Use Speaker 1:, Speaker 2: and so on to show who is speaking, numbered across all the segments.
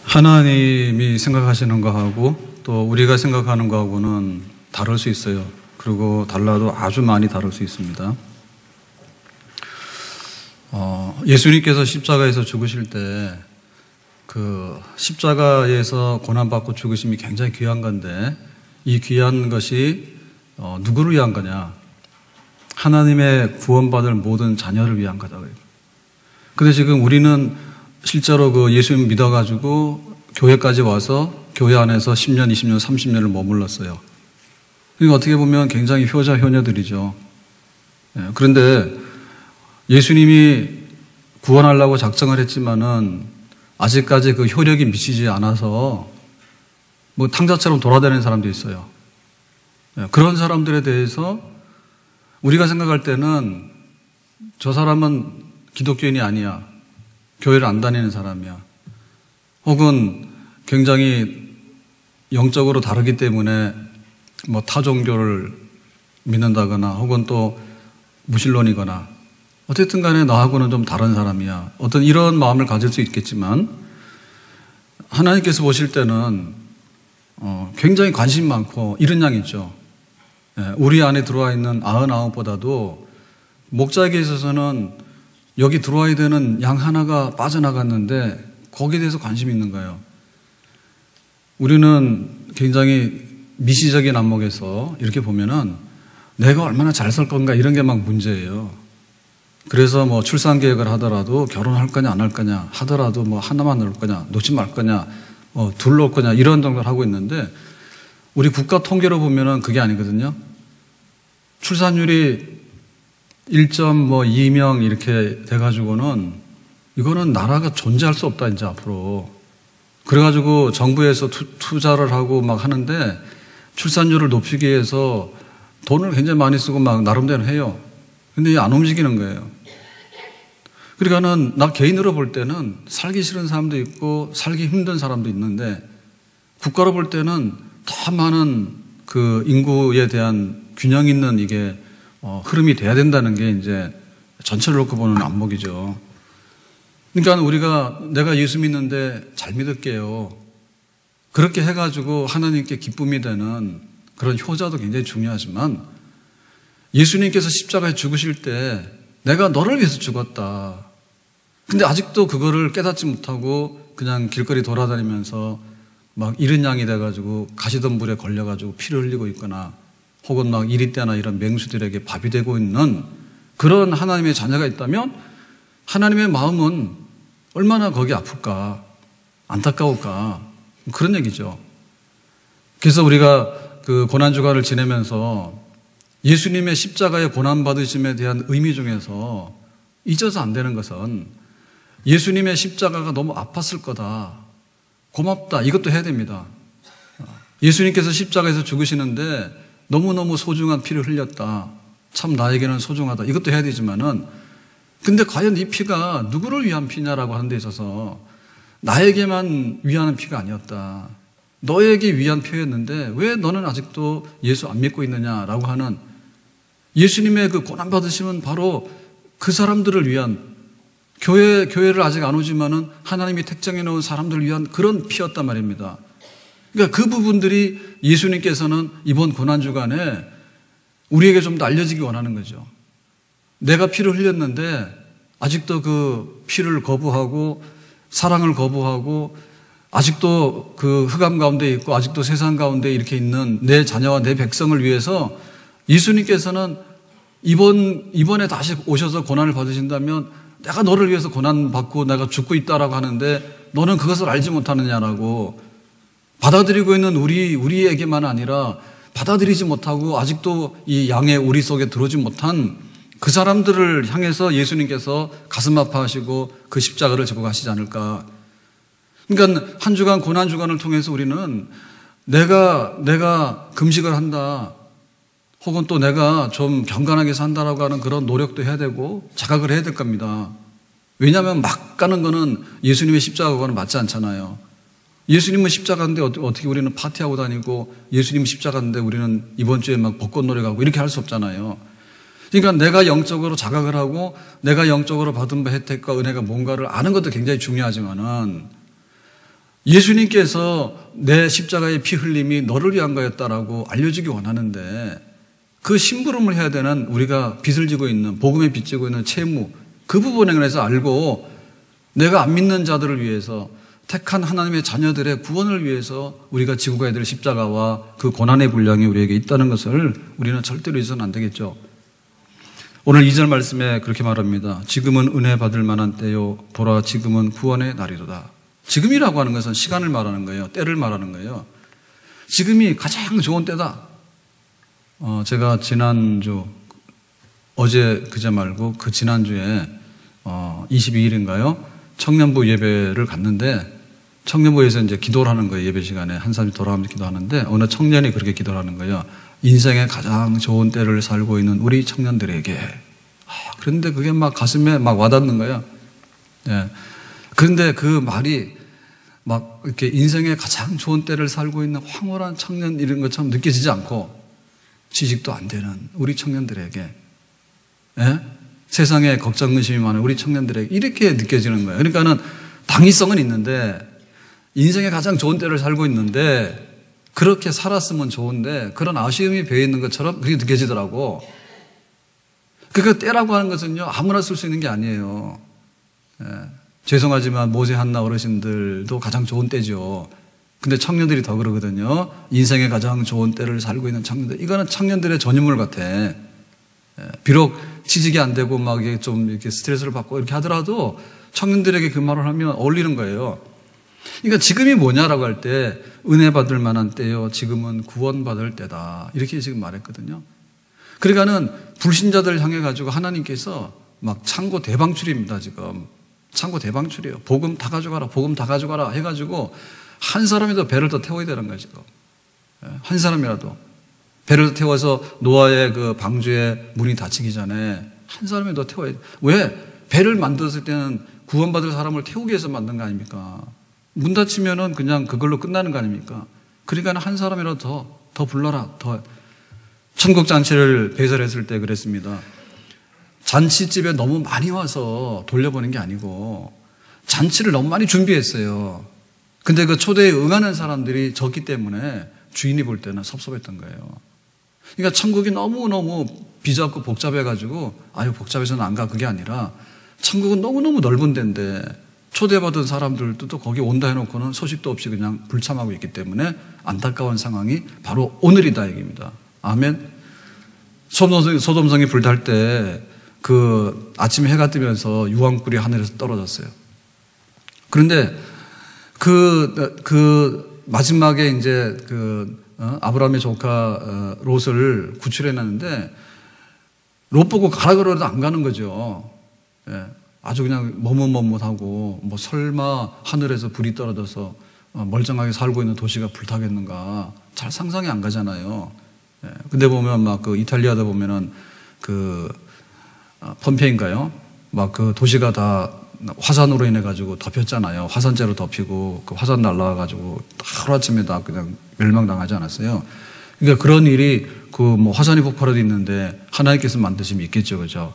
Speaker 1: 하나님이 생각하시는 거하고 또 우리가 생각하는 거하고는 다를 수 있어요. 그리고 달라도 아주 많이 다를 수 있습니다. 예수님께서 십자가에서 죽으실 때 그 십자가에서 고난받고 죽으심이 굉장히 귀한 건데, 이 귀한 것이 누구를 위한 거냐? 하나님의 구원받을 모든 자녀를 위한 거다. 근데 지금 우리는 실제로 그 예수님 믿어가지고 교회까지 와서 교회 안에서 10년, 20년, 30년을 머물렀어요. 그러니까 어떻게 보면 굉장히 효자, 효녀들이죠. 그런데 예수님이 구원하려고 작정을 했지만은 아직까지 그 효력이 미치지 않아서 뭐 탕자처럼 돌아다니는 사람도 있어요. 그런 사람들에 대해서 우리가 생각할 때는 저 사람은 기독교인이 아니야, 교회를 안 다니는 사람이야, 혹은 굉장히 영적으로 다르기 때문에 뭐 타 종교를 믿는다거나 혹은 또 무신론이거나 어쨌든 간에 나하고는 좀 다른 사람이야, 어떤 이런 마음을 가질 수 있겠지만 하나님께서 보실 때는 굉장히 관심이 많고 이런 양 있죠. 우리 안에 들어와 있는 99보다도 목자에게 있어서는 여기 들어와야 되는 양 하나가 빠져나갔는데 거기에 대해서 관심이 있는 거예요. 우리는 굉장히 미시적인 안목에서 이렇게 보면은 내가 얼마나 잘 살 건가 이런 게 막 문제예요. 그래서 뭐 출산 계획을 하더라도 결혼할 거냐 안 할 거냐 하더라도 뭐 하나만 넣을 거냐 놓지 말 거냐 둘 넣을 거냐 이런 정도를 하고 있는데, 우리 국가 통계로 보면은 그게 아니거든요. 출산율이 1.2명 이렇게 돼가지고는 이거는 나라가 존재할 수 없다 이제 앞으로. 그래가지고 정부에서 투자를 하고 막 하는데 출산율을 높이기 위해서 돈을 굉장히 많이 쓰고 막 나름대로 해요. 근데 안 움직이는 거예요. 그러니까는 나 개인으로 볼 때는 살기 싫은 사람도 있고 살기 힘든 사람도 있는데, 국가로 볼 때는 더 많은 그 인구에 대한 균형 있는 이게 흐름이 돼야 된다는 게 이제 전체를 놓고 보는 안목이죠. 그러니까 우리가 내가 예수 믿는데 잘 믿을게요, 그렇게 해가지고 하나님께 기쁨이 되는 그런 효자도 굉장히 중요하지만, 예수님께서 십자가에 죽으실 때 내가 너를 위해서 죽었다, 근데 아직도 그거를 깨닫지 못하고 그냥 길거리 돌아다니면서 막 이른 양이 돼가지고 가시덤불에 걸려가지고 피를 흘리고 있거나 혹은 막 이리떼나 이런 맹수들에게 밥이 되고 있는 그런 하나님의 자녀가 있다면 하나님의 마음은 얼마나 거기 아플까, 안타까울까, 그런 얘기죠. 그래서 우리가 그 고난주간을 지내면서 예수님의 십자가의 고난받으심에 대한 의미 중에서 잊어서 안 되는 것은 예수님의 십자가가 너무 아팠을 거다, 고맙다, 이것도 해야 됩니다. 예수님께서 십자가에서 죽으시는데 너무너무 소중한 피를 흘렸다, 참 나에게는 소중하다, 이것도 해야 되지만은, 근데 과연 이 피가 누구를 위한 피냐라고 하는 데 있어서 나에게만 위하는 피가 아니었다, 너에게 위한 피였는데 왜 너는 아직도 예수 안 믿고 있느냐라고 하는, 예수님의 그 고난받으심은 바로 그 사람들을 위한, 교회를 아직 안 오지만은 하나님이 택정해 놓은 사람들을 위한 그런 피였단 말입니다. 그러니까 그 부분들이 예수님께서는 이번 고난주간에 우리에게 좀 더 알려지기 원하는 거죠. 내가 피를 흘렸는데 아직도 그 피를 거부하고 사랑을 거부하고 아직도 그 흑암 가운데 있고 아직도 세상 가운데 이렇게 있는 내 자녀와 내 백성을 위해서 예수님께서는 이번에 다시 오셔서 고난을 받으신다면 내가 너를 위해서 고난받고 내가 죽고 있다라고 하는데 너는 그것을 알지 못하느냐라고, 받아들이고 있는 우리에게만 아니라 받아들이지 못하고 아직도 이 양의 우리 속에 들어오지 못한 그 사람들을 향해서 예수님께서 가슴 아파하시고 그 십자가를 지고 가시지 않을까. 그러니까 한 주간 고난주간을 통해서 우리는 내가 금식을 한다, 혹은 또 내가 좀 경건하게 산다라고 하는 그런 노력도 해야 되고 자각을 해야 될 겁니다. 왜냐하면 막 가는 거는 예수님의 십자가와는 맞지 않잖아요. 예수님은 십자가인데 어떻게 우리는 파티하고 다니고, 예수님 십자가인데 우리는 이번 주에 막 벚꽃놀이 가고 이렇게 할 수 없잖아요. 그러니까 내가 영적으로 자각을 하고 내가 영적으로 받은 바 혜택과 은혜가 뭔가를 아는 것도 굉장히 중요하지만은, 예수님께서 내 십자가의 피 흘림이 너를 위한 거였다라고 알려주기 원하는데 그 심부름을 해야 되는 우리가 빚을 지고 있는 복음에 빚지고 있는 채무 그 부분에 관해서 알고 내가 안 믿는 자들을 위해서 택한 하나님의 자녀들의 구원을 위해서 우리가 지고 가야 될 십자가와 그 고난의 분량이 우리에게 있다는 것을 우리는 절대로 잊어서는 안 되겠죠. 오늘 2절 말씀에 그렇게 말합니다. 지금은 은혜 받을 만한 때요 보라 지금은 구원의 날이로다. 지금이라고 하는 것은 시간을 말하는 거예요. 때를 말하는 거예요. 지금이 가장 좋은 때다. 제가 지난주 어제 그제 말고 그 지난주에 22일인가요? 청년부 예배를 갔는데 청년부에서 이제 기도를 하는 거예요. 예배 시간에 한 사람이 돌아가면서 기도하는데 어느 청년이 그렇게 기도를 하는 거예요. 인생의 가장 좋은 때를 살고 있는 우리 청년들에게. 그런데 그게 막 가슴에 막 와닿는 거예요. 예. 그런데 그 말이 막 이렇게 인생의 가장 좋은 때를 살고 있는 황홀한 청년 이런 것처럼 느껴지지 않고 취직도 안 되는 우리 청년들에게, 예? 세상에 걱정 의심이 많은 우리 청년들에게 이렇게 느껴지는 거예요. 그러니까는 당위성은 있는데 인생의 가장 좋은 때를 살고 있는데 그렇게 살았으면 좋은데 그런 아쉬움이 배어 있는 것처럼 그렇게 느껴지더라고. 그러니까 때라고 하는 것은요 아무나 쓸 수 있는 게 아니에요. 예. 죄송하지만 모세 한나 어르신들도 가장 좋은 때죠. 근데 청년들이 더 그러거든요. 인생의 가장 좋은 때를 살고 있는 청년들. 이거는 청년들의 전유물 같아. 예. 비록 취직이 안 되고 막 좀 이렇게 스트레스를 받고 이렇게 하더라도 청년들에게 그 말을 하면 어울리는 거예요. 그러니까 지금이 뭐냐라고 할 때 은혜 받을 만한 때요. 지금은 구원받을 때다. 이렇게 지금 말했거든요. 그러니까는 불신자들을 향해 가지고 하나님께서 막 창고 대방출입니다. 지금. 창고 대방출이에요. 복음 다 가져가라. 복음 다 가져가라 해가지고 한 사람이라도 배를 더 태워야 되는 거예요. 지금. 한 사람이라도. 배를 태워서 노아의 그 방주에 문이 닫히기 전에 한 사람이라도 태워야 돼. 왜? 배를 만들었을 때는 구원받을 사람을 태우기 위해서 만든 거 아닙니까? 문 닫히면은 그냥 그걸로 끝나는 거 아닙니까? 그러니까 한 사람이라도 더 불러라. 더. 천국 잔치를 배설했을 때 그랬습니다. 잔치집에 너무 많이 와서 돌려보는 게 아니고 잔치를 너무 많이 준비했어요. 근데 그 초대에 응하는 사람들이 적기 때문에 주인이 볼 때는 섭섭했던 거예요. 그러니까 천국이 너무너무 비좁고 복잡해가지고 아유 복잡해서는 안 가 그게 아니라 천국은 너무너무 넓은 데인데 초대받은 사람들도 또 거기 온다 해놓고는 소식도 없이 그냥 불참하고 있기 때문에 안타까운 상황이 바로 오늘이다 얘기입니다. 아멘. 소돔성이 불탈 때 그 아침에 해가 뜨면서 유황불이 하늘에서 떨어졌어요. 그런데 그 마지막에 이제 아브라함의 조카 롯을 구출해놨는데 롯 보고 가라 그러도 안 가는 거죠. 예. 아주 그냥 머뭇머뭇하고 뭐 설마 하늘에서 불이 떨어져서 멀쩡하게 살고 있는 도시가 불타겠는가 잘 상상이 안 가잖아요. 예. 근데 보면 막 그 이탈리아다 보면은 폼페이인가요? 막 그 도시가 다 화산으로 인해 가지고 덮였잖아요. 화산재로 덮이고 그 화산 날라와가지고 하루아침에 다 그냥 멸망당하지 않았어요. 그러니까 그런 일이 그 뭐 화산이 폭발해도 있는데 하나님께서 만드심이 있겠죠, 그죠?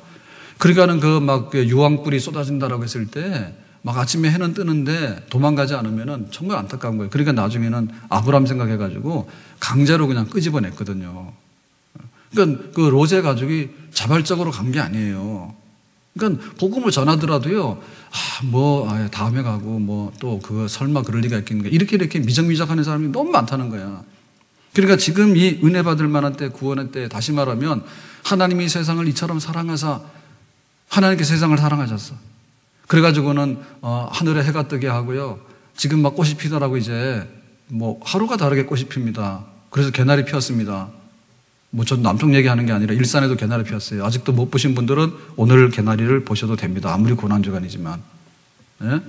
Speaker 1: 그러니까는 그 막 유황불이 쏟아진다라고 했을 때 막 아침에 해는 뜨는데 도망가지 않으면은 정말 안타까운 거예요. 그러니까 나중에는 아브람 생각해가지고 강제로 그냥 끄집어냈거든요. 그러니까 그 롯의 가족이 자발적으로 간 게 아니에요. 그러니까 복음을 전하더라도요, 다음에 가고, 또 그거 설마 그럴 리가 있겠는가. 이렇게 미적미적하는 사람이 너무 많다는 거야. 그러니까 지금 이 은혜 받을 만한 때, 구원의 때, 다시 말하면 하나님이 세상을 이처럼 사랑하사, 하나님께 세상을 사랑하셨어. 그래가지고는, 하늘에 해가 뜨게 하고요. 지금 막 꽃이 피더라고 이제, 하루가 다르게 꽃이 핍니다. 그래서 개나리 피었습니다. 전 남쪽 얘기하는 게 아니라 일산에도 개나리 피었어요. 아직도 못 보신 분들은 오늘 개나리를 보셔도 됩니다. 아무리 고난주간이지만. 예?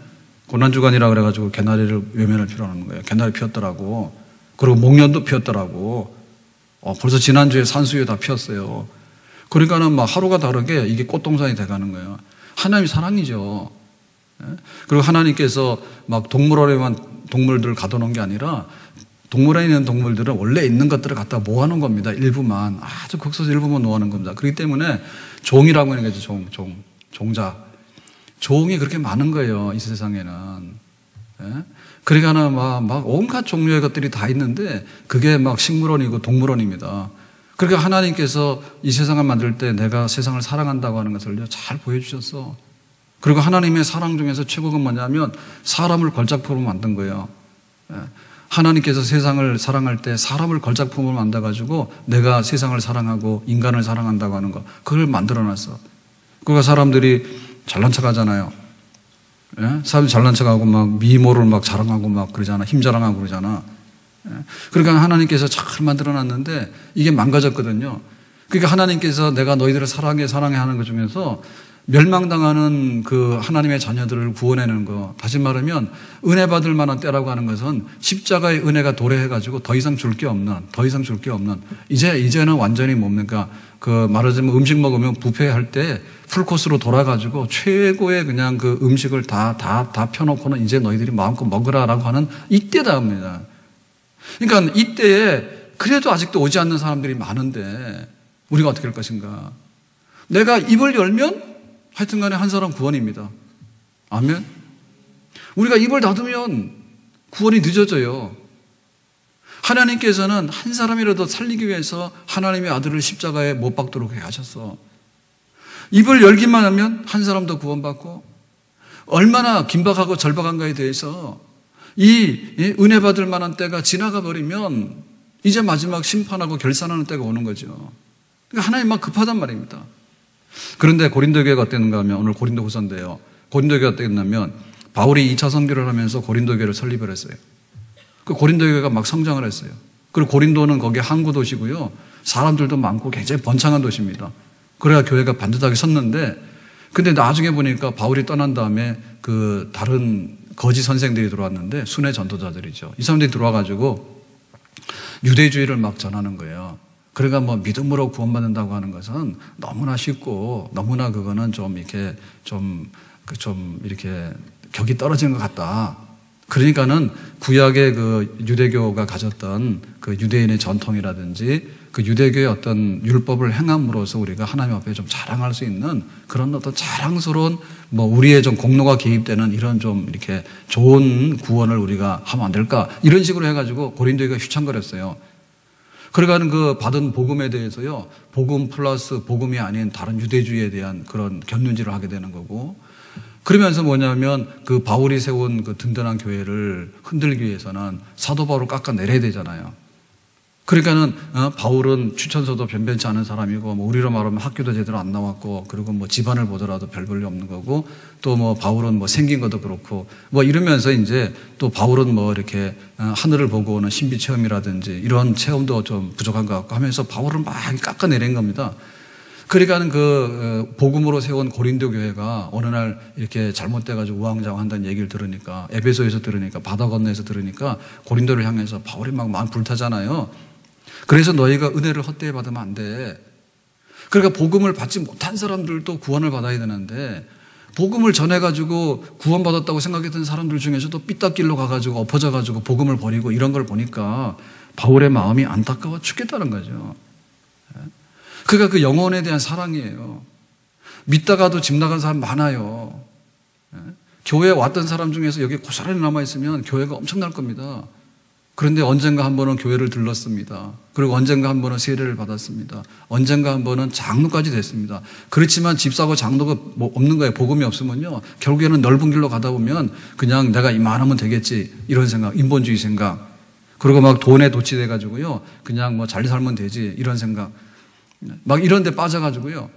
Speaker 1: 고난주간이라 그래가지고 개나리를 외면할 필요는 없는 거예요. 개나리 피었더라고. 그리고 목련도 피었더라고. 벌써 지난주에 산수유 다 피었어요. 그러니까는 막 하루가 다르게 이게 꽃동산이 돼가는 거예요. 하나님이 사랑이죠. 예? 그리고 하나님께서 막 동물원에만 동물들을 가둬놓은 게 아니라 동물원에 있는 동물들은 원래 있는 것들을 갖다 모아놓은 겁니다. 일부만. 아주 극소수 일부만 모아놓은 겁니다. 그렇기 때문에 종이라고 하는 거죠. 종자. 종이 그렇게 많은 거예요. 이 세상에는. 예? 그러니까는 막 온갖 종류의 것들이 다 있는데 그게 막 식물원이고 동물원입니다. 그러니까 하나님께서 이 세상을 만들 때 내가 세상을 사랑한다고 하는 것을 잘 보여주셨어. 그리고 하나님의 사랑 중에서 최고가 뭐냐면 사람을 걸작품으로 만든 거예요. 예? 하나님께서 세상을 사랑할 때 사람을 걸작품으로 만들어가지고 내가 세상을 사랑하고 인간을 사랑한다고 하는 거, 그걸 만들어놨어. 그러니까 사람들이 잘난 척 하잖아요. 예? 사람들이 잘난 척 하고 막 미모를 막 자랑하고 막 그러잖아. 힘 자랑하고 그러잖아. 예? 그러니까 하나님께서 잘 만들어놨는데 이게 망가졌거든요. 그러니까 하나님께서 내가 너희들을 사랑해 하는 것 중에서 멸망당하는 그 하나님의 자녀들을 구원해내는 거, 다시 말하면 은혜 받을 만한 때라고 하는 것은 십자가의 은혜가 도래해가지고 더 이상 줄 게 없는 이제는 완전히 뭡니까? 그 말하자면 음식 먹으면 뷔페할 때 풀코스로 돌아가지고 최고의 그냥 그 음식을 다 펴놓고는 이제 너희들이 마음껏 먹으라라고 하는 이때다 합니다. 그러니까 이때에 그래도 아직도 오지 않는 사람들이 많은데 우리가 어떻게 할 것인가? 내가 입을 열면 하여튼 간에 한 사람 구원입니다. 아멘. 우리가 입을 닫으면 구원이 늦어져요. 하나님께서는 한 사람이라도 살리기 위해서 하나님의 아들을 십자가에 못 박도록 하셨어. 입을 열기만 하면 한 사람도 구원받고, 얼마나 긴박하고 절박한가에 대해서 이 은혜 받을 만한 때가 지나가 버리면 이제 마지막 심판하고 결산하는 때가 오는 거죠. 그러니까 하나님만 급하단 말입니다. 그런데 고린도 교회가 어땠는가 하면, 오늘 고린도 후서인데요. 고린도 교회가 어땠냐면 바울이 2차 선교를 하면서 고린도 교회를 설립을 했어요. 그 고린도 교회가 막 성장을 했어요. 그리고 고린도는 거기 항구 도시고요. 사람들도 많고 굉장히 번창한 도시입니다. 그래야 교회가 반듯하게 섰는데, 근데 나중에 보니까 바울이 떠난 다음에 그 다른 거짓 선생들이 들어왔는데, 순회 전도자들이죠. 이 사람들이 들어와가지고 유대주의를 막 전하는 거예요. 그러니까 뭐 믿음으로 구원받는다고 하는 것은 너무나 쉽고 너무나 그거는 좀 이렇게 좀 이렇게 격이 떨어지는 것 같다. 그러니까는 구약의 그 유대교가 가졌던 그 유대인의 전통이라든지 그 유대교의 어떤 율법을 행함으로써 우리가 하나님 앞에 좀 자랑할 수 있는 그런 어떤 자랑스러운 뭐 우리의 좀 공로가 개입되는 이런 좀 이렇게 좋은 구원을 우리가 하면 안 될까? 이런 식으로 해가지고 고린도교가 휘청거렸어요. 그러니까 그 받은 복음에 대해서요, 복음 플러스 복음이 아닌 다른 유대주의에 대한 그런 곁눈질을 하게 되는 거고, 그러면서 뭐냐면 그 바울이 세운 그 든든한 교회를 흔들기 위해서는 사도 바울을 깎아내려야 되잖아요. 그러니까는 바울은 추천서도 변변치 않은 사람이고, 뭐 우리로 말하면 학교도 제대로 안 나왔고, 그리고 뭐 집안을 보더라도 별 볼일 없는 거고, 또 뭐 바울은 뭐 생긴 것도 그렇고, 뭐 이러면서 이제 또 바울은 뭐 이렇게 하늘을 보고 오는 신비 체험이라든지 이런 체험도 좀 부족한 것 같고 하면서 바울을 막 깎아내린 겁니다. 그러니까는 그 복음으로 세운 고린도 교회가 어느 날 이렇게 잘못돼가지고 우왕좌왕한다는 얘기를 들으니까, 에베소에서 들으니까, 바다 건너에서 들으니까 고린도를 향해서 바울이 막 마음 불타잖아요. 그래서 너희가 은혜를 헛되이 받으면 안 돼. 그러니까 복음을 받지 못한 사람들도 구원을 받아야 되는데, 복음을 전해가지고 구원받았다고 생각했던 사람들 중에서도 삐딱길로 가가지고 엎어져가지고 복음을 버리고 이런 걸 보니까 바울의 마음이 안타까워 죽겠다는 거죠. 그러니까 그 영혼에 대한 사랑이에요. 믿다가도 집 나간 사람 많아요. 교회에 왔던 사람 중에서 여기 고스란히 남아있으면 교회가 엄청날 겁니다. 그런데 언젠가 한 번은 교회를 들렀습니다. 그리고 언젠가 한 번은 세례를 받았습니다. 언젠가 한 번은 장로까지 됐습니다. 그렇지만 집사고 장로가 뭐 없는 거예요. 복음이 없으면요, 결국에는 넓은 길로 가다 보면 그냥 내가 이만하면 되겠지, 이런 생각, 인본주의 생각, 그리고 막 돈에 도취돼가지고요, 그냥 뭐 잘 살면 되지, 이런 생각, 막 이런 데 빠져가지고요,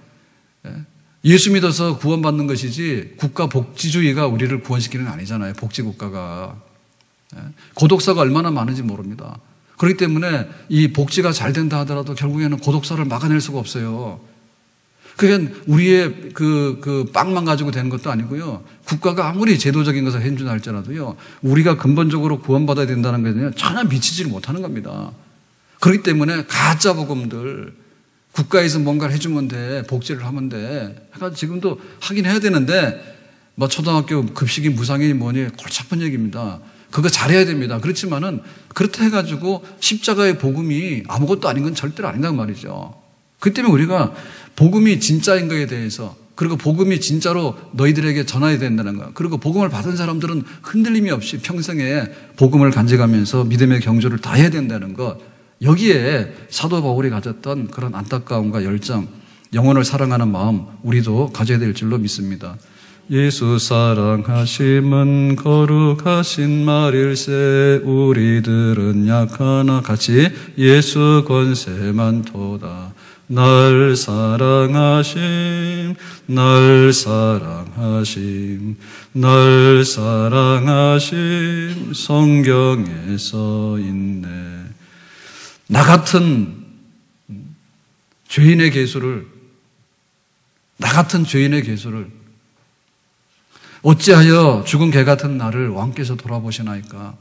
Speaker 1: 예수 믿어서 구원받는 것이지 국가 복지주의가 우리를 구원시키는 건 아니잖아요. 복지국가가. 고독사가 얼마나 많은지 모릅니다. 그렇기 때문에 이 복지가 잘 된다 하더라도 결국에는 고독사를 막아낼 수가 없어요. 그게 우리의 그 빵만 가지고 되는 것도 아니고요, 국가가 아무리 제도적인 것을 해준다 할지라도요, 우리가 근본적으로 구원받아야 된다는 것은 전혀 미치지를 못하는 겁니다. 그렇기 때문에 가짜 복음들, 국가에서 뭔가를 해주면 돼, 복지를 하면 돼, 그러니까 지금도 하긴 해야 되는데, 뭐 초등학교 급식이 무상이니 뭐니 골치 아픈 얘기입니다. 그거 잘해야 됩니다. 그렇지만은 그렇다 해가지고 십자가의 복음이 아무것도 아닌 건 절대로 아니란 말이죠. 그 때문에 우리가 복음이 진짜인 것에 대해서 그리고 복음이 진짜로 너희들에게 전해야 된다는 거야. 그리고 복음을 받은 사람들은 흔들림이 없이 평생에 복음을 간직하면서 믿음의 경주를 다 해야 된다는 것. 여기에 사도 바울이 가졌던 그런 안타까움과 열정, 영혼을 사랑하는 마음 우리도 가져야 될 줄로 믿습니다. 예수 사랑하심은 거룩하신 말일세 우리들은 약하나 같이 예수 권세 많도다. 날 사랑하심 날 사랑하심 날 사랑하심 성경에 써 있네. 나 같은 죄인의 괴수를 어찌하여 죽은 개 같은 나를 왕께서 돌아보시나이까.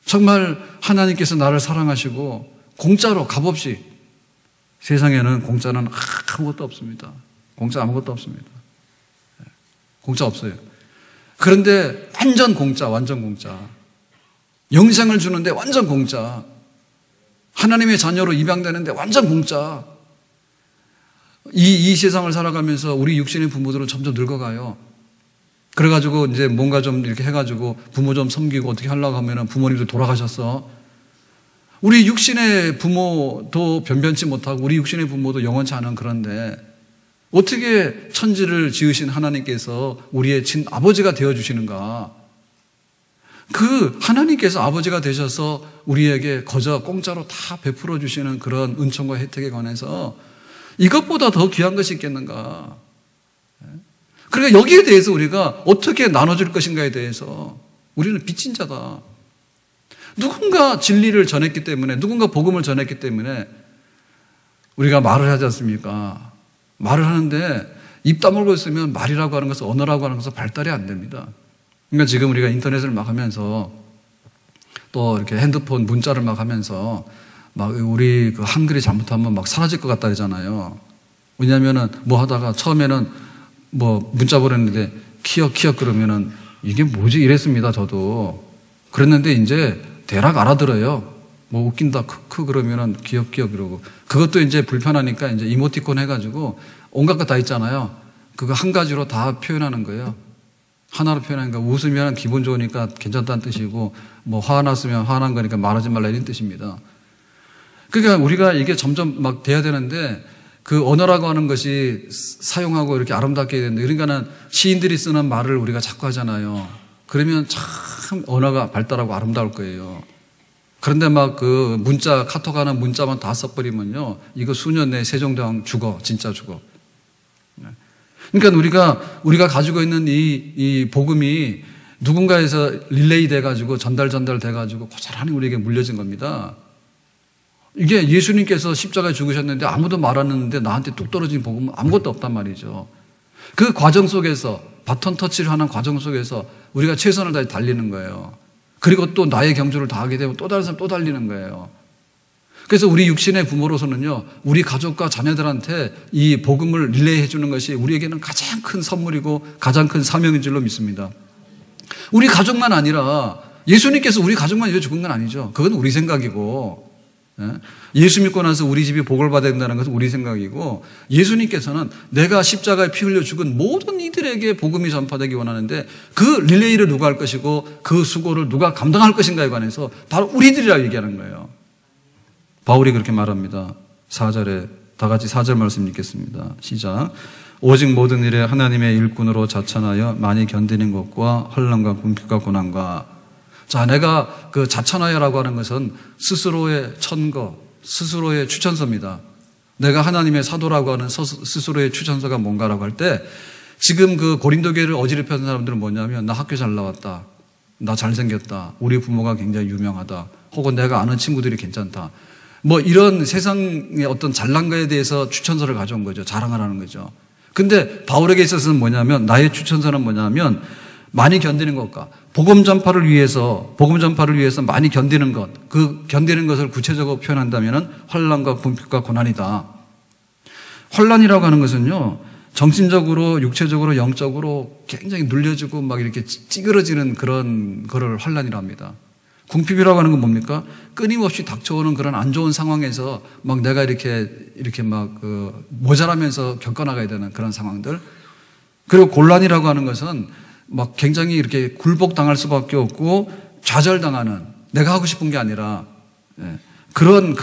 Speaker 1: 정말 하나님께서 나를 사랑하시고 공짜로 값없이, 세상에는 공짜는 아무것도 없습니다. 공짜 아무것도 없습니다. 공짜 없어요. 그런데 완전 공짜, 완전 공짜. 영생을 주는데 완전 공짜. 하나님의 자녀로 입양되는데 완전 공짜. 이 세상을 살아가면서 우리 육신의 부모들은 점점 늙어가요. 그래가지고 이제 뭔가 좀 이렇게 해가지고 부모 좀 섬기고 어떻게 하려고 하면은 부모님도 돌아가셨어. 우리 육신의 부모도 변변치 못하고 우리 육신의 부모도 영원치 않은, 그런데 어떻게 천지를 지으신 하나님께서 우리의 친아버지가 되어주시는가. 그 하나님께서 아버지가 되셔서 우리에게 거저 공짜로 다 베풀어 주시는 그런 은총과 혜택에 관해서 이것보다 더 귀한 것이 있겠는가. 그러니까 여기에 대해서 우리가 어떻게 나눠줄 것인가에 대해서 우리는 빚진 자다. 누군가 진리를 전했기 때문에, 누군가 복음을 전했기 때문에 우리가 말을 하지 않습니까? 말을 하는데 입 다물고 있으면 말이라고 하는 것은, 언어라고 하는 것은 발달이 안 됩니다. 그러니까 지금 우리가 인터넷을 막 하면서 또 이렇게 핸드폰 문자를 막 하면서 막 우리 그 한글이 잘못하면 막 사라질 것 같다 그러잖아요. 왜냐면은 뭐 하다가 처음에는 뭐 문자 보냈는데 키역 그러면은 이게 뭐지 이랬습니다. 저도. 그랬는데 이제 대략 알아들어요. 뭐 웃긴다 크크 그러면은 기역 그러고, 그것도 이제 불편하니까 이제 이모티콘 해가지고 온갖 거 다 있잖아요. 그거 한 가지로 다 표현하는 거예요. 하나로 표현하는 거. 웃으면 기분 좋으니까 괜찮다는 뜻이고, 뭐 화났으면 화난 거니까 말하지 말라 이런 뜻입니다. 그러니까 우리가 이게 점점 막 돼야 되는데, 그 언어라고 하는 것이 사용하고 이렇게 아름답게 해야 되는데, 그러니까는 시인들이 쓰는 말을 우리가 자꾸 하잖아요. 그러면 참 언어가 발달하고 아름다울 거예요. 그런데 막 그 문자, 카톡 하는 문자만 다 써버리면요, 이거 수년 내에 세종대왕 죽어, 진짜 죽어. 그러니까 우리가 가지고 있는 이 복음이 누군가에서 릴레이 돼가지고 전달 돼가지고 고스란히 우리에게 물려진 겁니다. 이게 예수님께서 십자가에 죽으셨는데 아무도 말 안 했는데 나한테 뚝 떨어진 복음은 아무것도 없단 말이죠. 그 과정 속에서, 바톤 터치를 하는 과정 속에서 우리가 최선을 다해 달리는 거예요. 그리고 또 나의 경주를 다하게 되면 또 다른 사람 또 달리는 거예요. 그래서 우리 육신의 부모로서는요, 우리 가족과 자녀들한테 이 복음을 릴레이 해주는 것이 우리에게는 가장 큰 선물이고 가장 큰 사명인 줄로 믿습니다. 우리 가족만 아니라 예수님께서 우리 가족만 위해 죽은 건 아니죠. 그건 우리 생각이고, 예수 믿고 나서 우리 집이 복을 받아야 된다는 것은 우리 생각이고, 예수님께서는 내가 십자가에 피 흘려 죽은 모든 이들에게 복음이 전파되기 원하는데 그 릴레이를 누가 할 것이고 그 수고를 누가 감당할 것인가에 관해서 바로 우리들이라고 얘기하는 거예요. 바울이 그렇게 말합니다. 4절에 다 같이 4절 말씀 읽겠습니다. 시작. 오직 모든 일에 하나님의 일꾼으로 자천하여 많이 견디는 것과 환난과 궁핍과 고난과. 자, 내가 그 자천하여라고 하는 것은 스스로의 천거, 스스로의 추천서입니다. 내가 하나님의 사도라고 하는 스스로의 추천서가 뭔가라고 할 때, 지금 그 고린도 교회를 어지럽히는 사람들은 뭐냐면, 나 학교 잘 나왔다, 나 잘생겼다, 우리 부모가 굉장히 유명하다, 혹은 내가 아는 친구들이 괜찮다, 뭐 이런 세상의 어떤 잘난 거에 대해서 추천서를 가져온 거죠. 자랑을 하는 거죠. 근데 바울에게 있어서는 뭐냐면, 나의 추천서는 뭐냐면 많이 견디는 것과 복음 전파를 위해서 많이 견디는 것, 그 견디는 것을 구체적으로 표현한다면 환난과 궁핍과 고난이다. 환난이라고 하는 것은요, 정신적으로, 육체적으로, 영적으로 굉장히 눌려지고 막 이렇게 찌그러지는 그런 거를 환난이라 합니다. 궁핍이라고 하는 건 뭡니까? 끊임없이 닥쳐오는 그런 안 좋은 상황에서 막 내가 이렇게 막 모자라면서 겪어나가야 되는 그런 상황들. 그리고 곤란이라고 하는 것은 막 굉장히 이렇게 굴복당할 수밖에 없고 좌절당하는, 내가 하고 싶은 게 아니라 그런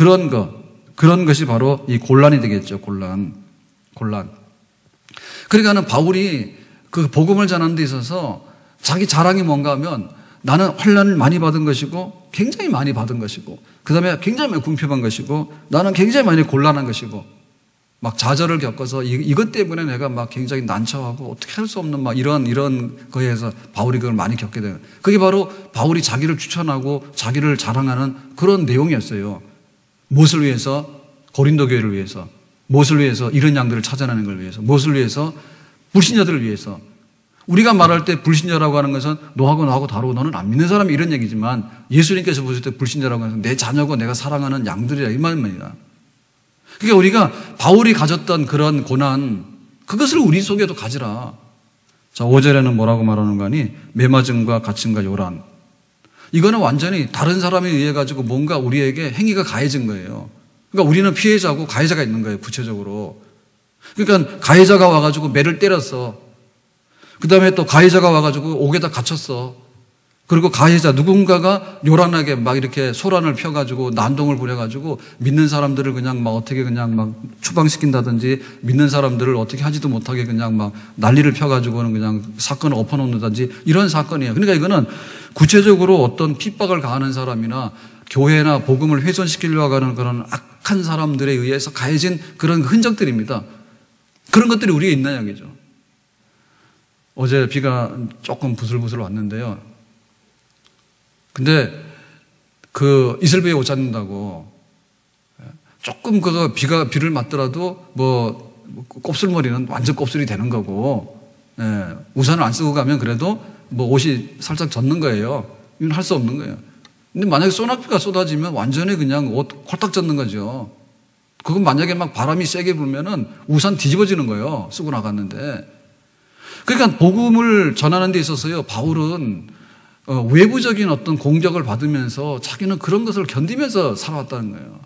Speaker 1: 것이 바로 이 곤란이 되겠죠. 곤란. 그러니까는 바울이 그 복음을 전하는 데 있어서 자기 자랑이 뭔가 하면 나는 환난을 많이 받은 것이고 굉장히 많이 받은 것이고 그 다음에 굉장히 많이 궁핍한 것이고 나는 굉장히 많이 곤란한 것이고 막 좌절을 겪어서 이것 때문에 내가 막 굉장히 난처하고 어떻게 할 수 없는 막 이런 거에서 바울이 그걸 많이 겪게 돼요. 그게 바로 바울이 자기를 추천하고 자기를 자랑하는 그런 내용이었어요. 무엇을 위해서? 고린도 교회를 위해서. 무엇을 위해서? 이런 양들을 찾아내는 걸 위해서. 무엇을 위해서? 불신자들을 위해서. 우리가 말할 때 불신자라고 하는 것은 너하고 다르고 너는 안 믿는 사람이 이런 얘기지만 예수님께서 보실 때 불신자라고 하는 것은 내 자녀고 내가 사랑하는 양들이라 이 말입니다. 그러니까 우리가 바울이 가졌던 그런 고난, 그것을 우리 속에도 가지라. 자, 5절에는 뭐라고 말하는 거니? 매맞음과 갇힘과 요란. 이거는 완전히 다른 사람에 의해 가지고 뭔가 우리에게 행위가 가해진 거예요. 그러니까 우리는 피해자고 가해자가 있는 거예요, 구체적으로. 그러니까 가해자가 와가지고 매를 때렸어. 그 다음에 또 가해자가 와가지고 옥에다 갇혔어. 그리고 가해자 누군가가 요란하게 막 이렇게 소란을 펴가지고 난동을 부려가지고 믿는 사람들을 그냥 막 어떻게 그냥 막 추방시킨다든지 믿는 사람들을 어떻게 하지도 못하게 그냥 막 난리를 펴가지고는 그냥 사건을 엎어놓는다든지 이런 사건이에요. 그러니까 이거는 구체적으로 어떤 핍박을 가하는 사람이나 교회나 복음을 훼손시키려고 하는 그런 악한 사람들에 의해서 가해진 그런 흔적들입니다. 그런 것들이 우리에 있는 이야기죠. 어제 비가 조금 부슬부슬 왔는데요. 근데 그 이슬비에 옷 잡는다고 조금 비를 맞더라도 뭐 곱슬머리는 완전 곱슬이 되는 거고, 우산을 안 쓰고 가면 그래도 뭐 옷이 살짝 젖는 거예요. 이건 할 수 없는 거예요. 근데 만약에 소낙비가 쏟아지면 완전히 그냥 옷 홀딱 젖는 거죠. 그건 만약에 막 바람이 세게 불면은 우산 뒤집어지는 거예요. 쓰고 나갔는데. 그러니까 복음을 전하는 데 있어서요, 바울은 외부적인 어떤 공격을 받으면서 자기는 그런 것을 견디면서 살아왔다는 거예요.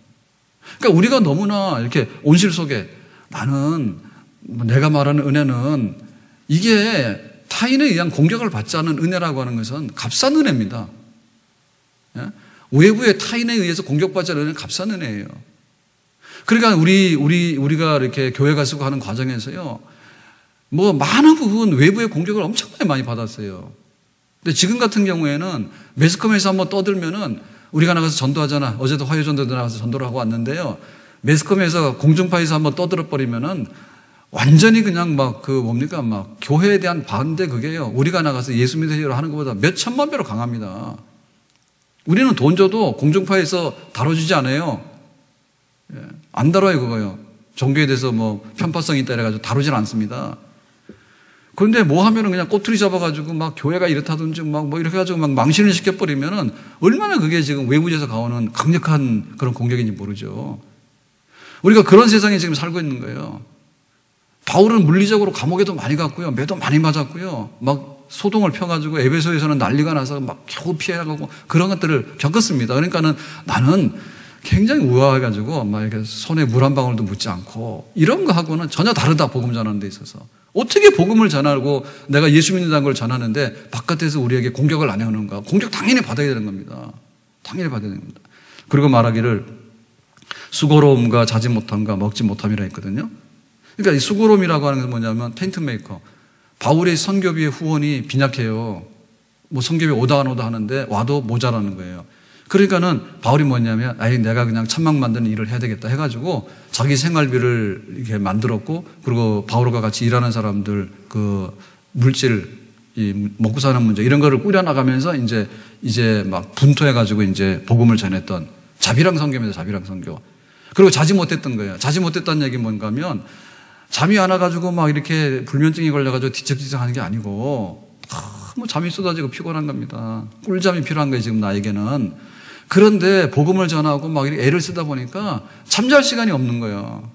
Speaker 1: 그러니까 우리가 너무나 이렇게 온실 속에 나는 내가 말하는 은혜는 이게 타인에 의한 공격을 받지 않은 은혜라고 하는 것은 값싼 은혜입니다. 외부의 타인에 의해서 공격받지 않는 은혜는 값싼 은혜예요. 그러니까 우리가 이렇게 교회 가서 하는 과정에서요, 뭐 많은 부분 외부의 공격을 엄청나게 많이 받았어요. 근데 지금 같은 경우에는 매스컴에서 한번 떠들면은 우리가 나가서 전도하잖아. 어제도 화요전도도 나가서 전도를 하고 왔는데요. 매스컴에서 공중파에서 한번 떠들어 버리면은 완전히 그냥 막 막 교회에 대한 반대 그게요. 우리가 나가서 예수 믿으세요 하는 것보다 몇 천만 배로 강합니다. 우리는 돈 줘도 공중파에서 다뤄주지 않아요. 안 다뤄요, 그거요. 종교에 대해서 뭐 편파성이 있다 해가지고 다루질 않습니다. 그런데 뭐 하면은 그냥 꼬투리 잡아가지고 막 교회가 이렇다든지 막 뭐 이렇게 해가지고 막 망신을 시켜버리면은 얼마나 그게 지금 외부에서 가오는 강력한 그런 공격인지 모르죠. 우리가 그런 세상에 지금 살고 있는 거예요. 바울은 물리적으로 감옥에도 많이 갔고요. 매도 많이 맞았고요. 막 소동을 펴가지고 에베소에서는 난리가 나서 막 겨우 피해가고 그런 것들을 겪었습니다. 그러니까는 나는 굉장히 우아해가지고 막 이렇게 손에 물 한 방울도 묻지 않고 이런 거 하고는 전혀 다르다, 복음 전하는 데 있어서. 어떻게 복음을 전하고 내가 예수 믿는다는 걸 전하는데 바깥에서 우리에게 공격을 안 해오는가? 공격 당연히 받아야 되는 겁니다. 당연히 받아야 됩니다. 그리고 말하기를 수고로움과 자지 못함과 먹지 못함이라 했거든요. 그러니까 이 수고로움이라고 하는 건 뭐냐면 텐트 메이커. 바울의 선교비의 후원이 빈약해요. 뭐 선교비 오다 안 오다 하는데 와도 모자라는 거예요. 그러니까는 바울이 뭐냐면 내가 그냥 천막 만드는 일을 해야 되겠다 해가지고 자기 생활비를 이렇게 만들었고, 그리고 바울과 같이 일하는 사람들 그 물질, 이 먹고 사는 문제 이런 거를 꾸려나가면서 이제 막 분토해가지고 이제 복음을 전했던 자비랑 선교입니다. 자비랑 선교. 그리고 자지 못했던 거예요. 자지 못했다는 얘기 뭔가 하면 잠이 안 와가지고 막 이렇게 불면증이 걸려가지고 뒤척뒤척 하는 게 아니고 뭐 잠이 쏟아지고 피곤한 겁니다. 꿀잠이 필요한 거예요, 지금 나에게는. 그런데 복음을 전하고 막 이렇게 애를 쓰다 보니까 잠잘 시간이 없는 거예요.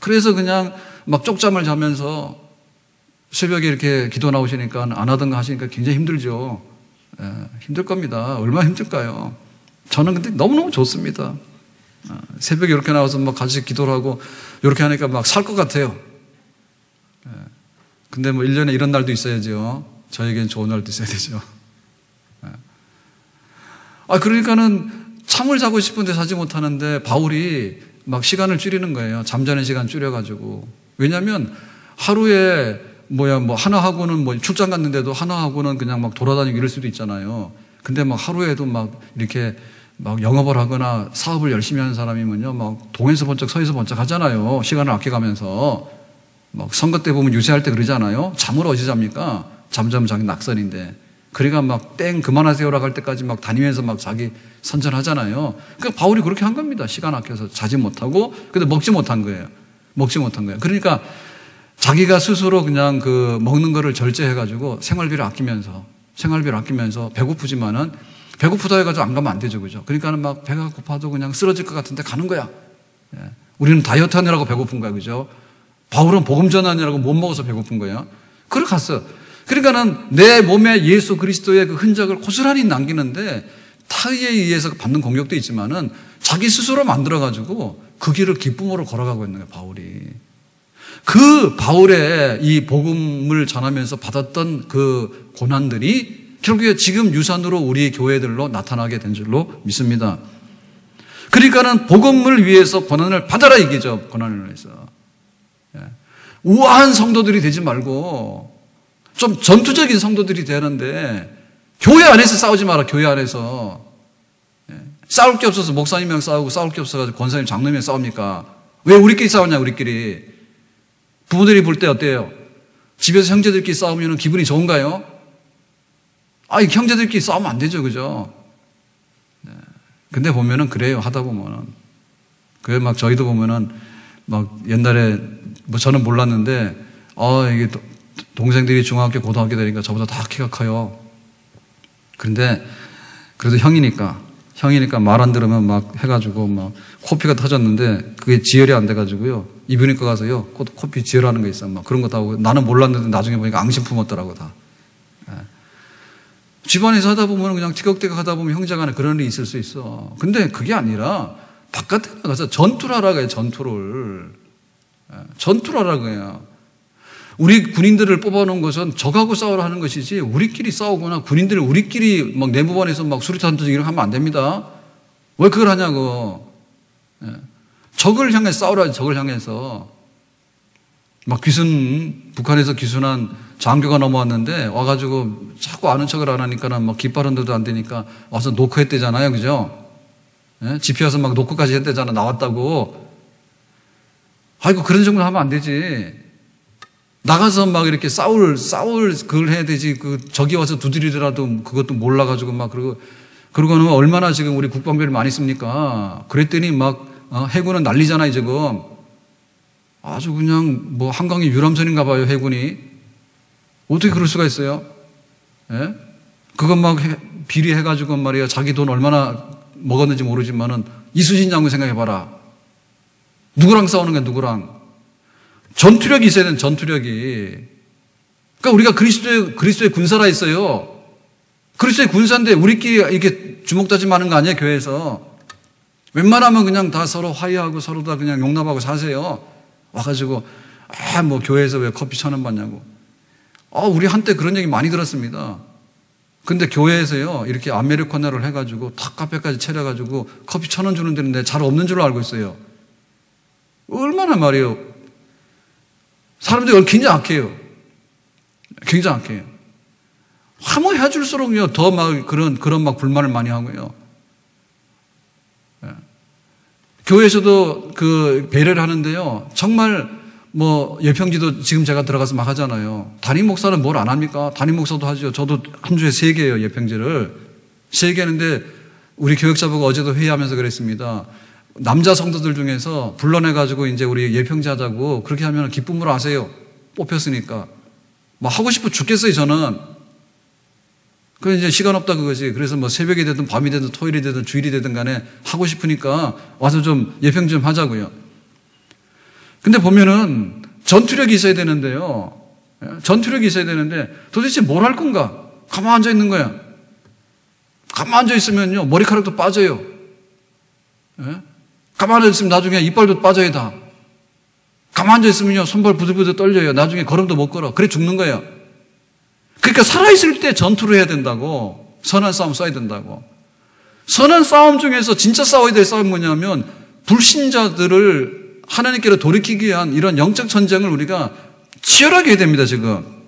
Speaker 1: 그래서 그냥 막 쪽잠을 자면서 새벽에 이렇게 기도 나오시니까 안 하던 거 하시니까 굉장히 힘들죠. 힘들 겁니다. 얼마나 힘들까요? 저는 근데 너무너무 좋습니다. 새벽에 이렇게 나와서 막 같이 기도를 하고 이렇게 하니까 막 살 것 같아요. 근데 뭐 1년에 이런 날도 있어야죠. 저에겐 좋은 날도 있어야 되죠. 그러니까는 잠을 자고 싶은데 자지 못하는데 바울이 막 시간을 줄이는 거예요. 잠자는 시간 줄여가지고. 왜냐면 하루에 하나 하고는 출장 갔는데도 하나 하고는 그냥 막 돌아다니고 이럴 수도 있잖아요. 근데 막 하루에도 막 이렇게 막 영업을 하거나 사업을 열심히 하는 사람이면요. 막 동에서 번쩍 서에서 번쩍 하잖아요. 시간을 아껴가면서. 막 선거 때 보면 유세할 때 그러잖아요. 잠을 어디서 잡니까? 잠자면 자기 낙선인데. 그러니까 막 땡 그만하세요라고 할 때까지 막 다니면서 막 자기 선전하잖아요. 그러니까 바울이 그렇게 한 겁니다. 시간 아껴서 자지 못하고 근데 먹지 못한 거예요. 그러니까 자기가 스스로 그냥 그 먹는 거를 절제해가지고 생활비를 아끼면서 배고프지만은 배고프다 해가지고 안 가면 안 되죠. 그죠? 그러니까는 막 배가 고파도 그냥 쓰러질 것 같은데 가는 거야. 우리는 다이어트 하느라고 배고픈 거야. 그죠? 바울은 복음 전하느라고 못 먹어서 배고픈 거야. 그렇게 갔어. 그러니까는 내 몸에 예수 그리스도의 그 흔적을 고스란히 남기는데 타의에 의해서 받는 공격도 있지만은 자기 스스로 만들어가지고 그 길을 기쁨으로 걸어가고 있는 거예요, 바울이. 그 바울의 이 복음을 전하면서 받았던 그 고난들이 결국에 지금 유산으로 우리 교회들로 나타나게 된 줄로 믿습니다. 그러니까는 복음을 위해서 고난을 받아라 이기죠, 고난을 위해서. 우아한 성도들이 되지 말고 좀 전투적인 성도들이 되는데 교회 안에서 싸우지 마라. 교회 안에서 싸울 게 없어서 목사님이랑 싸우고 싸울 게 없어가지고 권사님 장로님이랑 싸웁니까? 왜 우리끼리 싸우냐? 우리끼리 부모들이 볼 때 어때요? 집에서 형제들끼리 싸우면 기분이 좋은가요? 형제들끼리 싸우면 안 되죠, 그죠? 근데 보면은 그래요. 하다 보면은 그래 막 저희도 보면은 막 옛날에 저는 몰랐는데 이게 동생들이 중학교, 고등학교 되니까 저보다 다 키가 커요. 그런데 그래도 형이니까 말 안 들으면 막 해가지고 막 코피가 터졌는데 그게 지혈이 안 돼가지고요. 이비인후과 가서요. 코피 지혈하는 거 있어. 막 그런 거 다 하고 나는 몰랐는데 나중에 보니까 앙심 품었더라고 다. 집안에서 하다 보면 그냥 티격태격 하다 보면 형제간에 그런 일이 있을 수 있어. 근데 그게 아니라 바깥에 나가서 전투를 하라고 해요. 전투를 하라고 해요. 우리 군인들을 뽑아놓은 것은 적하고 싸우라 하는 것이지 우리끼리 싸우거나 군인들을 우리끼리 막 내무반에서 막 수류탄 던지고 이렇게 하면 안 됩니다. 왜 그걸 하냐고. 적을 향해 싸우라. 적을 향해서 막 북한에서 귀순한 장교가 넘어왔는데 와가지고 자꾸 아는 척을 안 하니까는 막 깃발은 데도 안 되니까 와서 노크했대잖아요. 그죠? 집회 와서 막 노크까지 했대잖아. 나왔다고. 그런 정도 하면 안 되지. 나가서 막 이렇게 싸울 그걸 해야 되지. 적이 와서 두드리더라도 그것도 몰라가지고 막 그러고는 얼마나 지금 우리 국방비를 많이 씁니까? 그랬더니 막 해군은 난리잖아요, 지금. 아주 그냥 한강의 유람선인가 봐요, 해군이. 어떻게 그럴 수가 있어요? 그거 막 비리해가지고 말이야. 자기 돈 얼마나 먹었는지 모르지만은 이수진 장군 생각해봐라. 누구랑 싸우는 거야, 누구랑. 전투력이 있어야 되는 전투력이. 그러니까 우리가 그리스도의 군사라 했어요. 그리스도의 군사인데 우리끼리 이렇게 주먹다짐하는 거 아니에요, 교회에서. 웬만하면 그냥 다 서로 화해하고 서로 다 그냥 용납하고 사세요. 와가지고 교회에서 왜 커피 1,000원 받냐고. 우리 한때 그런 얘기 많이 들었습니다. 근데 교회에서요 이렇게 아메리카노를 해가지고 탁 카페까지 차려가지고 커피 1,000원 주는 데는 잘 없는 줄로 알고 있어요. 얼마나 말이에요. 사람들이 굉장히 악해요. 굉장히 악해요. 뭐 해줄수록요, 더 막 그런 막 불만을 많이 하고요. 교회에서도 배려를 하는데요. 정말 예평지도 지금 제가 들어가서 막 하잖아요. 담임 목사는 뭘 안 합니까? 담임 목사도 하죠. 저도 한 주에 3개예요, 예평지를. 3개 하는데 우리 교역자부가 어제도 회의하면서 그랬습니다. 남자 성도들 중에서 불러내가지고 이제 우리 예평지 하자고 그렇게 하면 기쁨으로 하세요. 뽑혔으니까. 하고 싶어 죽겠어요, 저는. 그래서 이제 시간 없다 그거지. 그래서 새벽이 되든 밤이 되든 토요일이 되든 주일이 되든 간에 하고 싶으니까 와서 좀 예평지 좀 하자고요. 근데 보면은 전투력이 있어야 되는데요. 전투력이 있어야 되는데 도대체 뭘 할 건가? 가만 앉아 있는 거야. 가만히 앉아 있으면요, 머리카락도 빠져요. 예? 가만히 앉아 있으면 나중에 이빨도 빠져요, 다. 가만히 앉아 있으면요, 손발 부들부들 떨려요. 나중에 걸음도 못 걸어. 그래 죽는 거예요. 그러니까 살아있을 때 전투를 해야 된다고. 선한 싸움 싸워야 된다고. 선한 싸움 중에서 진짜 싸워야 될 싸움이 뭐냐면 불신자들을 하나님께로 돌이키기 위한 이런 영적 전쟁을 우리가 치열하게 해야 됩니다, 지금.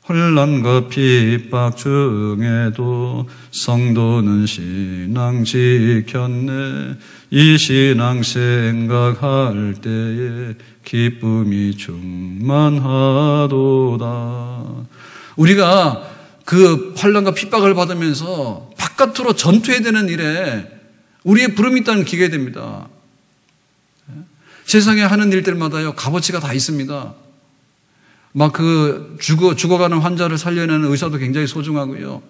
Speaker 1: 혼란과 핍박 중에도 성도는 신앙 지켰네. 이 신앙 생각할 때에 기쁨이 충만하도다. 우리가 그 환난과 핍박을 받으면서 바깥으로 전투해야 되는 일에 우리의 부름이 있다는 기게 됩니다. 세상에 하는 일들마다요, 값어치가 다 있습니다. 막 죽어가는 환자를 살려내는 의사도 굉장히 소중하고요.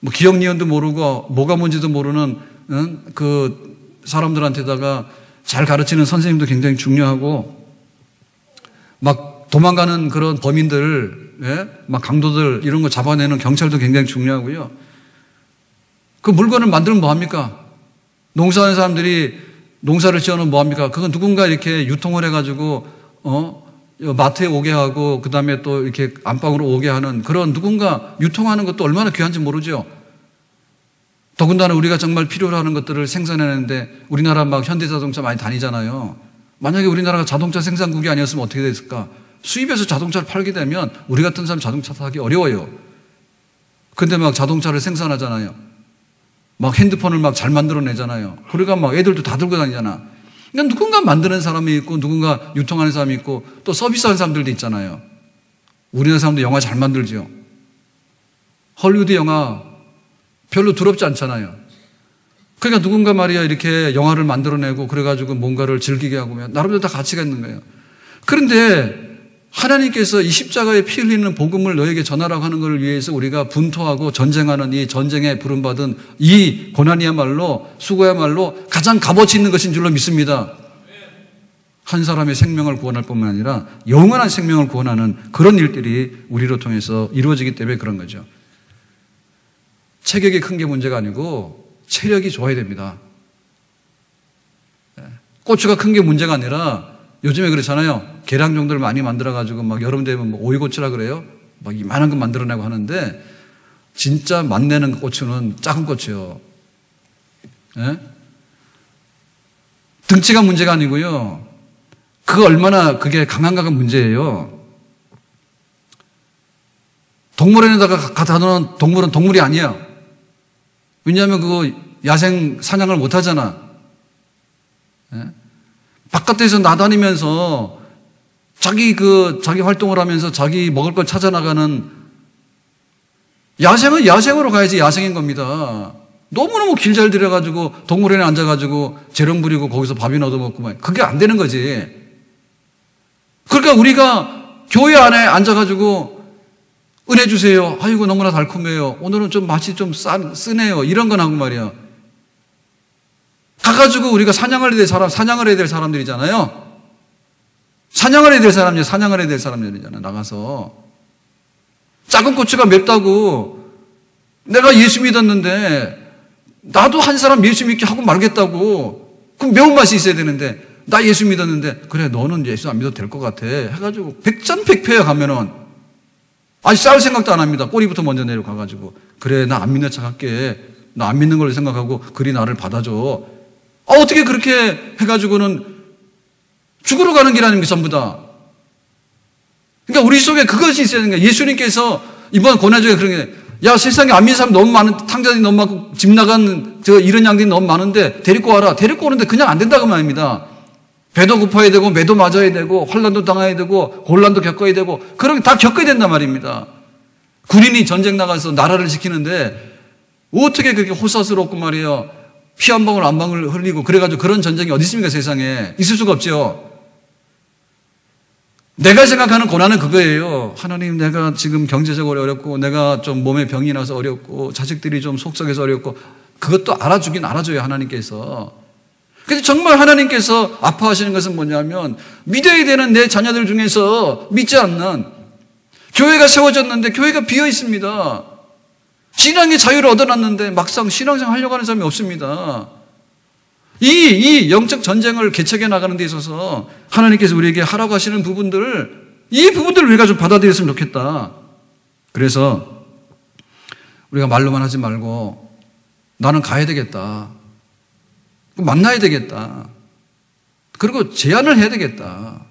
Speaker 1: 뭐 기억니은도 모르고 뭐가 뭔지도 모르는 그 사람들한테다가 잘 가르치는 선생님도 굉장히 중요하고, 막 도망가는 그런 범인들, 막 강도들 이런 거 잡아내는 경찰도 굉장히 중요하고요. 그 물건을 만들면 뭐합니까? 농사하는 사람들이 농사를 지어놓으면 뭐합니까? 그건 누군가 이렇게 유통을 해가지고 마트에 오게 하고 그 다음에 또 이렇게 안방으로 오게 하는 그런 누군가 유통하는 것도 얼마나 귀한지 모르죠. 더군다나 우리가 정말 필요로 하는 것들을 생산해내는데 우리나라 막 현대자동차 많이 다니잖아요. 만약에 우리나라가 자동차 생산국이 아니었으면 어떻게 됐을까? 수입해서 자동차를 팔게 되면 우리 같은 사람 자동차 타기 어려워요. 근데 막 자동차를 생산하잖아요. 막 핸드폰을 막 잘 만들어내잖아요. 그러니까 막 애들도 다 들고 다니잖아. 그러니까 누군가 만드는 사람이 있고 누군가 유통하는 사람이 있고 또 서비스하는 사람들도 있잖아요. 우리나라 사람도 영화 잘 만들죠. 헐리우드 영화 별로 두렵지 않잖아요. 그러니까 누군가 말이야 이렇게 영화를 만들어내고 그래가지고 뭔가를 즐기게 하고 나름대로 다 가치가 있는 거예요. 그런데 하나님께서 이 십자가에 피 흘리는 복음을 너에게 전하라고 하는 것을 위해서 우리가 분토하고 전쟁하는 이 전쟁에 부름받은 이 고난이야말로 수고야말로 가장 값어치 있는 것인 줄로 믿습니다. 한 사람의 생명을 구원할 뿐만 아니라 영원한 생명을 구원하는 그런 일들이 우리로 통해서 이루어지기 때문에 그런 거죠. 체격이 큰 게 문제가 아니고 체력이 좋아야 됩니다. 고추가 큰 게 문제가 아니라 요즘에 그렇잖아요. 계량종들을 많이 만들어가지고 막 여름 되면 뭐 오이고추라 그래요. 막 이만한 거 만들어내고 하는데 진짜 맛내는 고추는 작은 고추요. 예? 등치가 문제가 아니고요. 그 얼마나 그게 강한가가 문제예요. 동물원에다가 갖다 놓은 동물은 동물이 아니야. 왜냐하면 그거 야생 사냥을 못 하잖아. 예? 바깥에서 나다니면서 자기 활동을 하면서 자기 먹을 걸 찾아 나가는 야생은 야생으로 가야지 야생인 겁니다. 너무너무 길 잘 들여가지고 동물원에 앉아가지고 재롱 부리고 거기서 밥이나 얻어먹고 막 그게 안 되는 거지. 그러니까 우리가 교회 안에 앉아가지고 은혜 주세요. 아이고 너무나 달콤해요. 오늘은 좀 맛이 좀 쓰네요. 이런 건 하고 말이야. 가가지고 우리가 사냥을 해야 될 사람들이잖아요. 사냥을 해야 될 사람들이잖아요. 나가서. 작은 고추가 맵다고 내가 예수 믿었는데 나도 한 사람 예수 믿게 하고 말겠다고. 그럼 매운맛이 있어야 되는데 나 예수 믿었는데 그래 너는 예수 안 믿어도 될 것 같아 해가지고 백전백패야 가면은 아니 싸울 생각도 안 합니다. 꼬리부터 먼저 내려가가지고 그래 나 안 믿는 척 할게. 나 안 믿는 걸로 생각하고 그리 나를 받아줘. 어떻게 그렇게 해가지고는 죽으러 가는 길 아닙니까, 전부 다. 그러니까 우리 속에 그것이 있어야 되는 거예요. 예수님께서 이번 고난 중에 그런 게, 야, 세상에 안 믿는 사람 너무 많은, 탕자들이 너무 많고, 집 나간 이런 양들이 너무 많은데, 데리고 와라. 데리고 오는데 그냥 안 된다고 말입니다. 배도 고파야 되고, 매도 맞아야 되고, 환난도 당해야 되고, 곤란도 겪어야 되고, 그런 게 다 겪어야 된단 말입니다. 군인이 전쟁 나가서 나라를 지키는데, 어떻게 그렇게 호사스럽고 말이에요. 피 한 방울 한 방울 흘리고 그래가지고 그런 전쟁이 어디 있습니까 세상에. 있을 수가 없죠. 내가 생각하는 고난은 그거예요. 하나님 내가 지금 경제적으로 어렵고 내가 좀 몸에 병이 나서 어렵고 자식들이 좀 속썩해서 어렵고 그것도 알아주긴 알아줘요 하나님께서. 근데 정말 하나님께서 아파하시는 것은 뭐냐면 믿어야 되는 내 자녀들 중에서 믿지 않는 교회가 세워졌는데 교회가 비어 있습니다. 신앙의 자유를 얻어놨는데 막상 신앙생활 하려고 하는 사람이 없습니다. 이 영적 전쟁을 개척해 나가는 데 있어서 하나님께서 우리에게 하라고 하시는 이 부분들을 우리가 좀 받아들였으면 좋겠다. 그래서 우리가 말로만 하지 말고 나는 가야 되겠다. 만나야 되겠다. 그리고 제안을 해야 되겠다.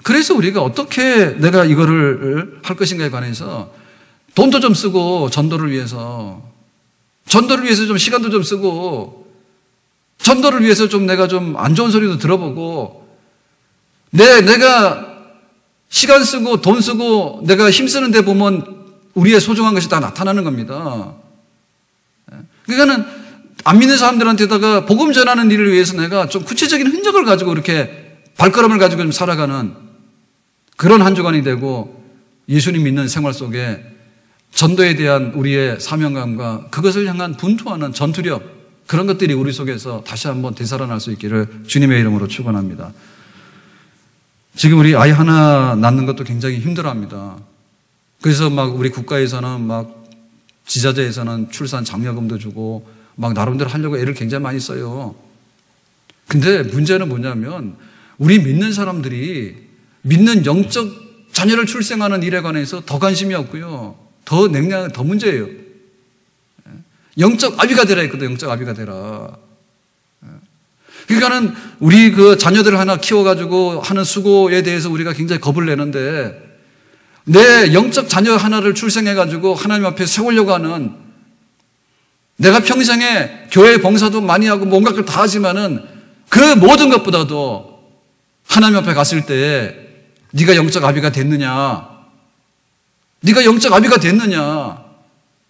Speaker 1: 그래서 우리가 어떻게 내가 이거를 할 것인가에 관해서 돈도 좀 쓰고 전도를 위해서 좀 시간도 좀 쓰고 전도를 위해서 좀 내가 좀 안 좋은 소리도 들어보고 내가 시간 쓰고 돈 쓰고 내가 힘쓰는 데 보면 우리의 소중한 것이 다 나타나는 겁니다. 그러니까는 안 믿는 사람들한테다가 복음 전하는 일을 위해서 내가 좀 구체적인 흔적을 가지고 이렇게 발걸음을 가지고 좀 살아가는 그런 한 주간이 되고 예수님 믿는 생활 속에 전도에 대한 우리의 사명감과 그것을 향한 분투하는 전투력 그런 것들이 우리 속에서 다시 한번 되살아날 수 있기를 주님의 이름으로 축원합니다. 지금 우리 아이 하나 낳는 것도 굉장히 힘들어합니다. 그래서 막 우리 국가에서는 막 지자체에서는 출산 장려금도 주고 막 나름대로 하려고 애를 굉장히 많이 써요. 근데 문제는 뭐냐면 우리 믿는 사람들이 믿는 영적 자녀를 출생하는 일에 관해서 더 관심이 없고요. 더 냉랭한 더 문제예요. 영적 아비가 되라 했거든. 영적 아비가 되라. 그러니까는 우리 그 자녀들을 하나 키워가지고 하는 수고에 대해서 우리가 굉장히 겁을 내는데 내 영적 자녀 하나를 출생해가지고 하나님 앞에 세우려고 하는 내가 평생에 교회 봉사도 많이 하고 뭔가 걸 다 하지만은 그 모든 것보다도 하나님 앞에 갔을 때 네가 영적 아비가 됐느냐? 네가 영적 아비가 됐느냐?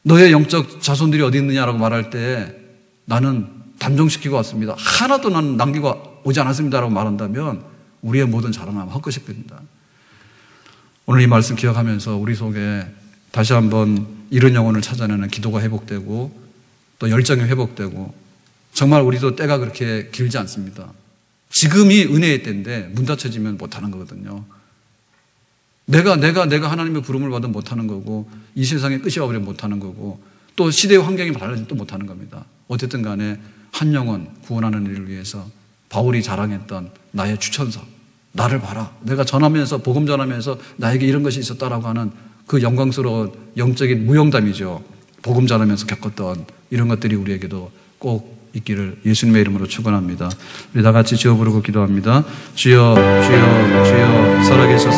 Speaker 1: 너의 영적 자손들이 어디 있느냐라고 말할 때 나는 단종시키고 왔습니다. 하나도 나는 남기고 오지 않았습니다라고 말한다면 우리의 모든 자랑함은 헛것이 됩니다. 오늘 이 말씀 기억하면서 우리 속에 다시 한번 잃은 영혼을 찾아내는 기도가 회복되고 또 열정이 회복되고 정말 우리도 때가 그렇게 길지 않습니다. 지금이 은혜의 때인데 문 닫혀지면 못하는 거거든요. 내가 하나님의 부름을 받으면 못하는 거고 이 세상의 끝이 와버리면 못하는 거고 또 시대의 환경이 달라지면 또 못하는 겁니다. 어쨌든 간에 한 영혼 구원하는 일을 위해서 바울이 자랑했던 나의 추천서 나를 봐라. 내가 전하면서 복음 전하면서 나에게 이런 것이 있었다라고 하는 그 영광스러운 영적인 무용담이죠. 복음 전하면서 겪었던 이런 것들이 우리에게도 꼭 있기를 예수님의 이름으로 축원합니다. 우리 다 같이 주여 부르고 기도합니다. 주여 주여 주여 살아계셔서